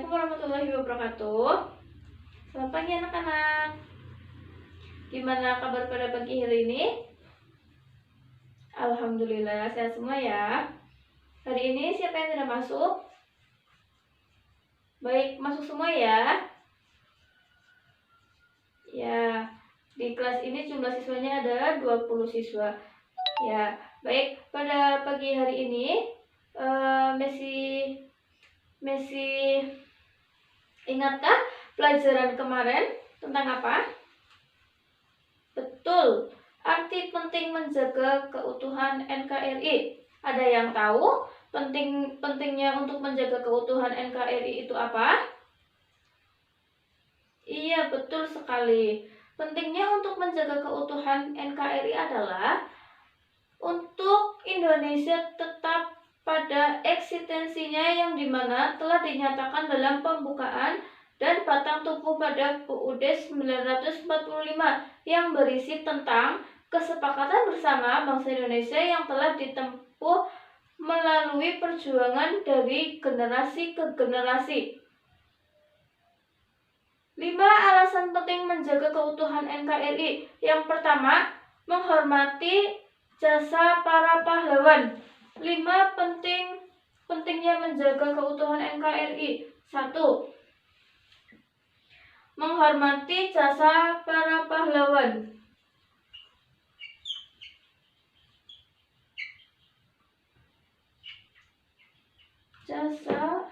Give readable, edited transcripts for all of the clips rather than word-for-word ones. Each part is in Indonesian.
Assalamualaikum warahmatullahi wabarakatuh. Selamat pagi anak-anak. Gimana kabar pada pagi hari ini? Alhamdulillah sehat semua ya. Hari ini siapa yang tidak masuk? Baik, masuk semua ya. Ya, di kelas ini jumlah siswanya ada 20 siswa. Ya, baik, pada pagi hari ini Messi ingatkah pelajaran kemarin tentang apa? Betul, arti penting menjaga keutuhan NKRI. Ada yang tahu pentingnya untuk menjaga keutuhan NKRI itu apa? Iya, betul sekali. Pentingnya untuk menjaga keutuhan NKRI adalah untuk Indonesia tetap pada eksistensinya yang dimana telah dinyatakan dalam pembukaan dan batang tubuh pada UUD 1945 yang berisi tentang kesepakatan bersama bangsa Indonesia yang telah ditempuh melalui perjuangan dari generasi ke generasi. 5 alasan penting menjaga keutuhan NKRI. Yang pertama, menghormati jasa para pahlawan. 5 pentingnya menjaga keutuhan NKRI. 1. Menghormati jasa para pahlawan. Jasa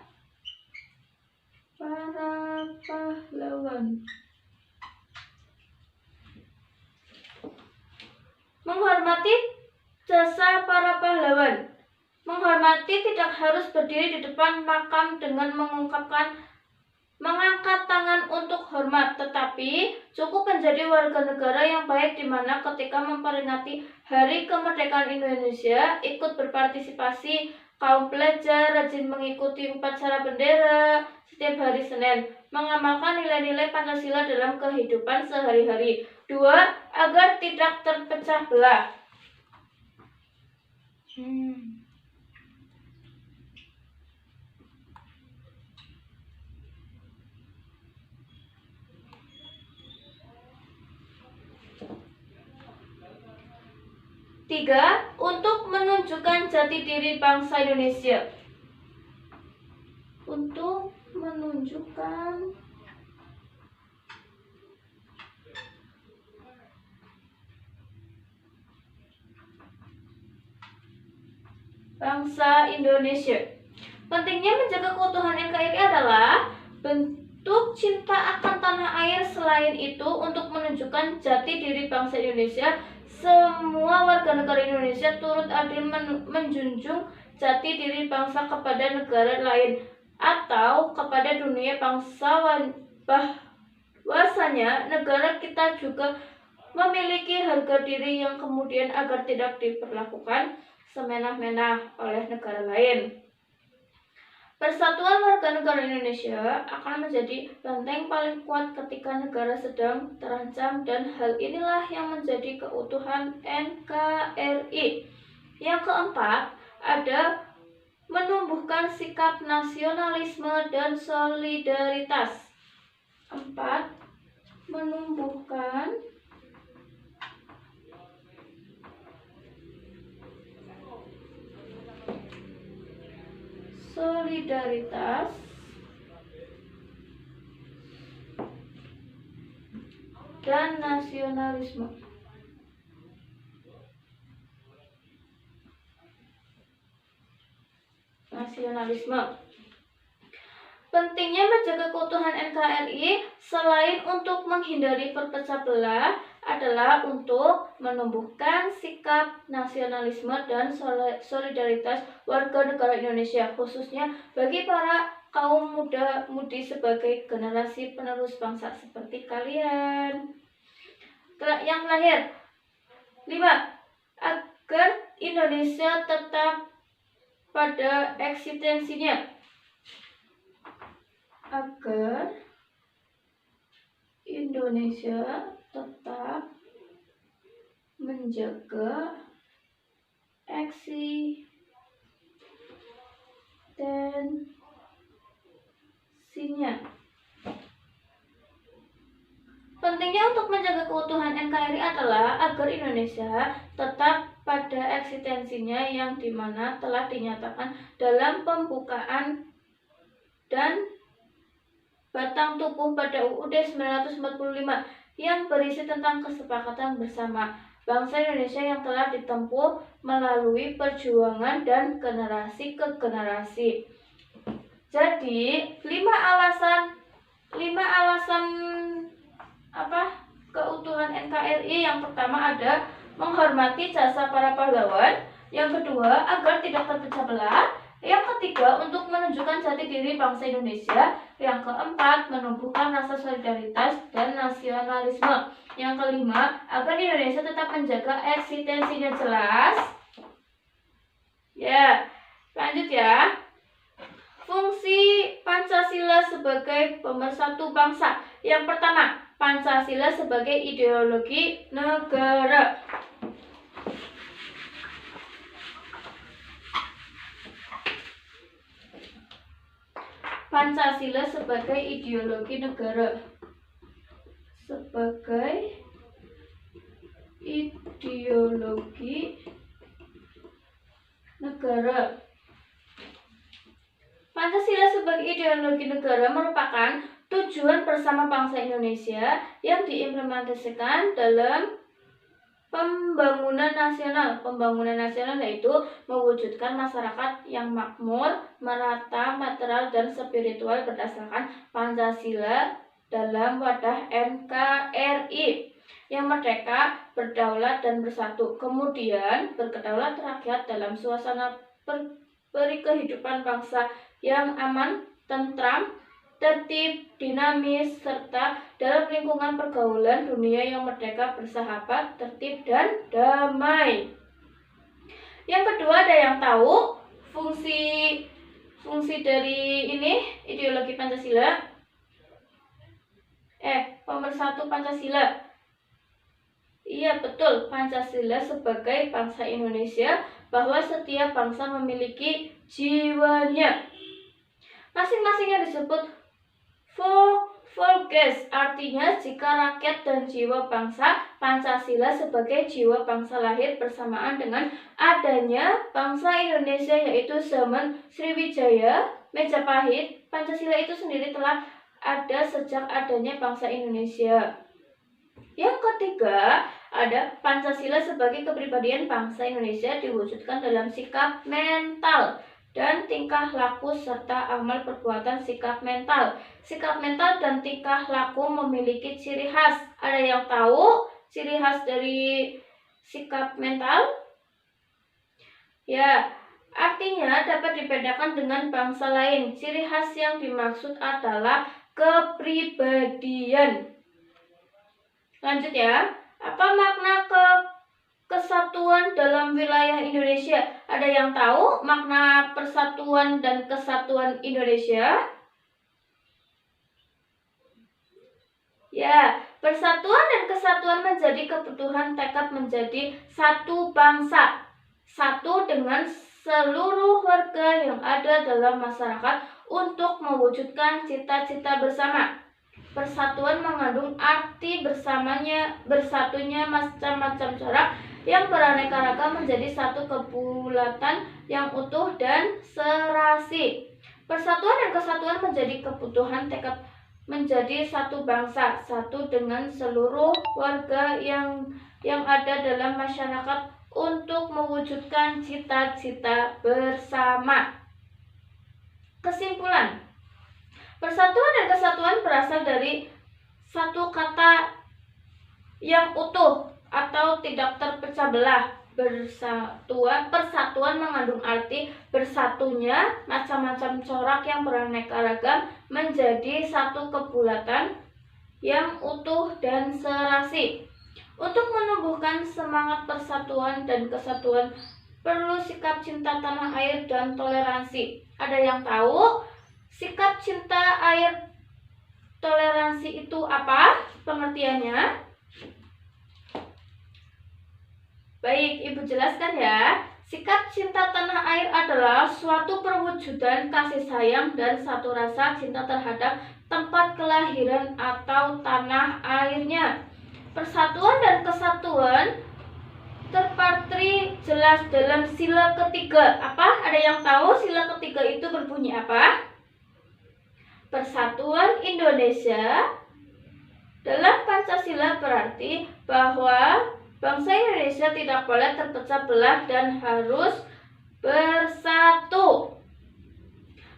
para pahlawan. Menghormati jasa para pahlawan. Menghormati tidak harus berdiri di depan makam dengan mengangkat tangan untuk hormat, tetapi cukup menjadi warga negara yang baik di mana ketika memperingati Hari Kemerdekaan Indonesia, ikut berpartisipasi, kaum pelajar rajin mengikuti upacara bendera setiap hari Senin, mengamalkan nilai-nilai Pancasila dalam kehidupan sehari-hari. 2. Agar tidak terpecah belah. 3. Untuk menunjukkan jati diri bangsa Indonesia. Untuk menunjukkan bangsa Indonesia. Pentingnya menjaga keutuhan NKRI adalah bentuk cinta akan tanah air. Selain itu, untuk menunjukkan jati diri bangsa Indonesia, semua warga negara Indonesia turut adil menjunjung jati diri bangsa kepada negara lain atau kepada dunia bangsawan. Bahwasanya negara kita juga memiliki harga diri yang kemudian agar tidak diperlakukan semena-mena oleh negara lain. Persatuan warga negara Indonesia akan menjadi benteng paling kuat ketika negara sedang terancam, dan hal inilah yang menjadi keutuhan NKRI. Yang keempat, ada menumbuhkan sikap nasionalisme dan solidaritas. 4. Menumbuhkan solidaritas dan nasionalisme. Pentingnya menjaga keutuhan NKRI selain untuk menghindari perpecah belah adalah untuk menumbuhkan sikap nasionalisme dan solidaritas warga negara Indonesia, khususnya bagi para kaum muda-mudi sebagai generasi penerus bangsa seperti kalian. Yang terakhir, 5. Agar Indonesia tetap pada eksistensinya. Agar Indonesia tetap menjaga eksistensinya. eksistensinya. Pentingnya untuk menjaga keutuhan NKRI adalah agar Indonesia tetap pada eksistensinya yang dimana telah dinyatakan dalam pembukaan dan batang tubuh pada UUD 1945 yang berisi tentang kesepakatan bersama bangsa Indonesia yang telah ditempuh melalui perjuangan dan generasi ke generasi. Jadi, 5 alasan keutuhan NKRI. Yang pertama ada menghormati jasa para pahlawan, yang kedua agar tidak terpecah belah, yang ketiga untuk menunjukkan jati diri bangsa Indonesia, yang keempat menumbuhkan rasa solidaritas dan nasionalisme, yang kelima agar Indonesia tetap menjaga eksistensinya. Jelas? Ya, lanjut ya. Fungsi Pancasila sebagai pemersatu bangsa. Yang pertama, Pancasila sebagai ideologi negara. Pancasila sebagai ideologi negara. Sebagai ideologi negara. Pancasila sebagai ideologi negara merupakan tujuan bersama bangsa Indonesia yang diimplementasikan dalam pembangunan nasional. Pembangunan nasional yaitu mewujudkan masyarakat yang makmur, merata, material, dan spiritual berdasarkan Pancasila dalam wadah NKRI yang merdeka, berdaulat, dan bersatu. Kemudian berkedaulat rakyat dalam suasana kehidupan bangsa yang aman, tentram, tertib, dinamis, serta dalam lingkungan pergaulan dunia yang merdeka, bersahabat, tertib, dan damai. Yang kedua, ada yang tahu fungsi dari ideologi Pancasila? Pemersatu Pancasila. Iya, betul. Pancasila sebagai bangsa Indonesia, bahwa setiap bangsa memiliki jiwanya masing-masing yang disebut Volkes, artinya jika rakyat dan jiwa bangsa. Pancasila sebagai jiwa bangsa lahir bersamaan dengan adanya bangsa Indonesia, yaitu zaman Sriwijaya Majapahit. Pancasila itu sendiri telah ada sejak adanya bangsa Indonesia. Yang ketiga, ada Pancasila sebagai kepribadian bangsa Indonesia diwujudkan dalam sikap mental dan tingkah laku serta amal perbuatan. Sikap mental dan tingkah laku memiliki ciri khas. Ada yang tahu ciri khas dari sikap mental? Ya, artinya dapat dibedakan dengan bangsa lain. Ciri khas yang dimaksud adalah kepribadian. Lanjut ya. Apa makna kesatuan dalam wilayah Indonesia? Ada yang tahu makna persatuan dan kesatuan Indonesia? Ya, persatuan dan kesatuan menjadi kebutuhan tekad menjadi satu bangsa, satu dengan seluruh warga yang ada dalam masyarakat untuk mewujudkan cita-cita bersama. Persatuan mengandung arti bersatunya macam-macam corak yang beraneka ragam menjadi satu kebulatan yang utuh dan serasi. Persatuan dan kesatuan menjadi kebutuhan tekad menjadi satu bangsa, satu dengan seluruh warga yang ada dalam masyarakat untuk mewujudkan cita-cita bersama. Kesimpulan, persatuan dan kesatuan berasal dari satu kata yang utuh atau tidak terpecah belah. Persatuan mengandung arti bersatunya macam-macam corak yang beraneka ragam menjadi satu kebulatan yang utuh dan serasi. Untuk menumbuhkan semangat persatuan dan kesatuan perlu sikap cinta tanah air dan toleransi. Ada yang tahu sikap cinta air toleransi itu apa pengertiannya? Baik, Ibu jelaskan ya. Sikap cinta tanah air adalah suatu perwujudan kasih sayang dan satu rasa cinta terhadap tempat kelahiran atau tanah airnya. Persatuan dan kesatuan terpatri jelas dalam sila ketiga. Apa? Ada yang tahu sila ketiga itu berbunyi apa? Persatuan Indonesia dalam Pancasila berarti bahwa bangsa Indonesia tidak boleh terpecah belah dan harus bersatu.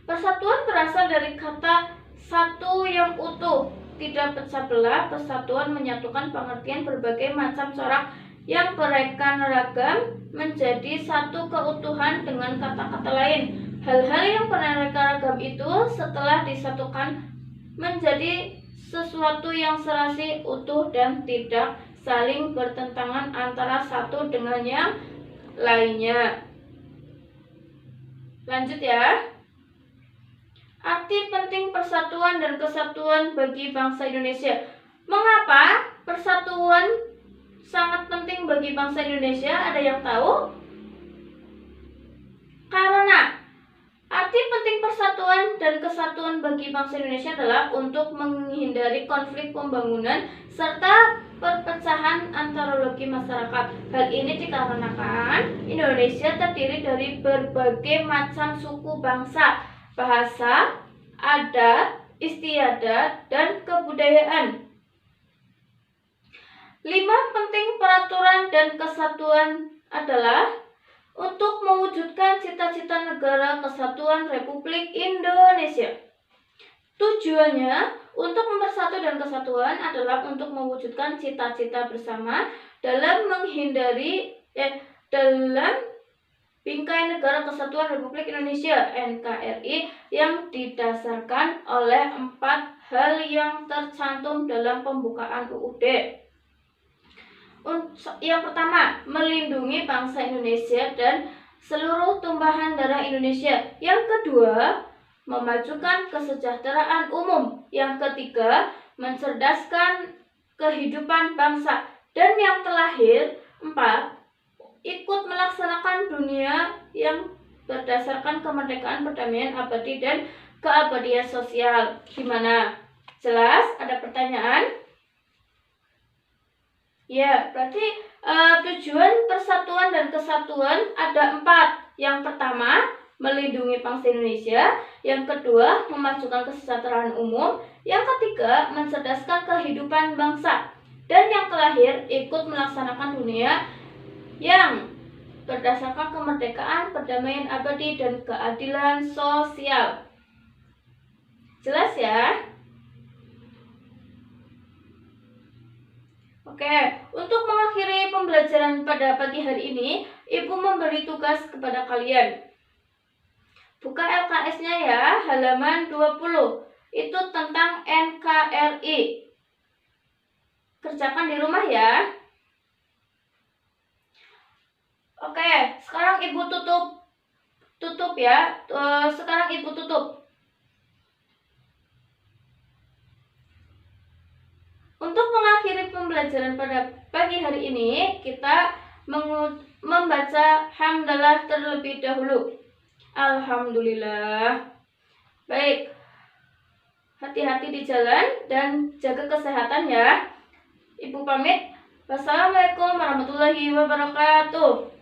Persatuan berasal dari kata satu yang utuh, tidak pecah belah. Persatuan menyatukan pengertian berbagai macam corak yang beraneka ragam menjadi satu keutuhan dengan kata-kata lain. Hal-hal yang beraneka ragam itu setelah disatukan menjadi sesuatu yang serasi, utuh, dan tidak saling bertentangan antara satu dengan yang lainnya. Lanjut ya. Arti penting persatuan dan kesatuan bagi bangsa Indonesia. Mengapa persatuan sangat penting bagi bangsa Indonesia? Ada yang tahu? Karena arti penting persatuan dan kesatuan bagi bangsa Indonesia adalah untuk menghindari konflik pembangunan serta perpecahan antarologi masyarakat. Hal ini dikarenakan Indonesia terdiri dari berbagai macam suku bangsa, bahasa, adat, istiadat, dan kebudayaan. 5 penting peraturan dan kesatuan adalah untuk mewujudkan cita-cita negara kesatuan Republik Indonesia. Tujuannya untuk mempersatu dan kesatuan adalah untuk mewujudkan cita-cita bersama dalam dalam bingkai negara kesatuan Republik Indonesia NKRI yang didasarkan oleh 4 hal yang tercantum dalam pembukaan UUD. Yang pertama, melindungi bangsa Indonesia dan seluruh tumpahan darah Indonesia. Yang kedua, memajukan kesejahteraan umum. Yang ketiga, mencerdaskan kehidupan bangsa. Dan yang terakhir, 4, ikut melaksanakan dunia yang berdasarkan kemerdekaan, perdamaian abadi, dan keabadian sosial. Gimana? Jelas? Ada pertanyaan? Ya, berarti tujuan persatuan dan kesatuan ada 4. Yang pertama, melindungi bangsa Indonesia. Yang kedua, memajukan kesejahteraan umum. Yang ketiga, mencerdaskan kehidupan bangsa. Dan yang terakhir, ikut melaksanakan dunia yang berdasarkan kemerdekaan, perdamaian abadi, dan keadilan sosial. Jelas ya? Oke, untuk mengakhiri pembelajaran pada pagi hari ini, Ibu memberi tugas kepada kalian. Buka LKS-nya ya, halaman 20. Itu tentang NKRI. Kerjakan di rumah ya. Oke, sekarang Ibu tutup ya. Sekarang Ibu tutup. Untuk mengakhiri pembelajaran pada pagi hari ini, kita membaca hamdalah terlebih dahulu. Alhamdulillah. Baik, hati-hati di jalan dan jaga kesehatan ya. Ibu pamit. Wassalamualaikum warahmatullahi wabarakatuh.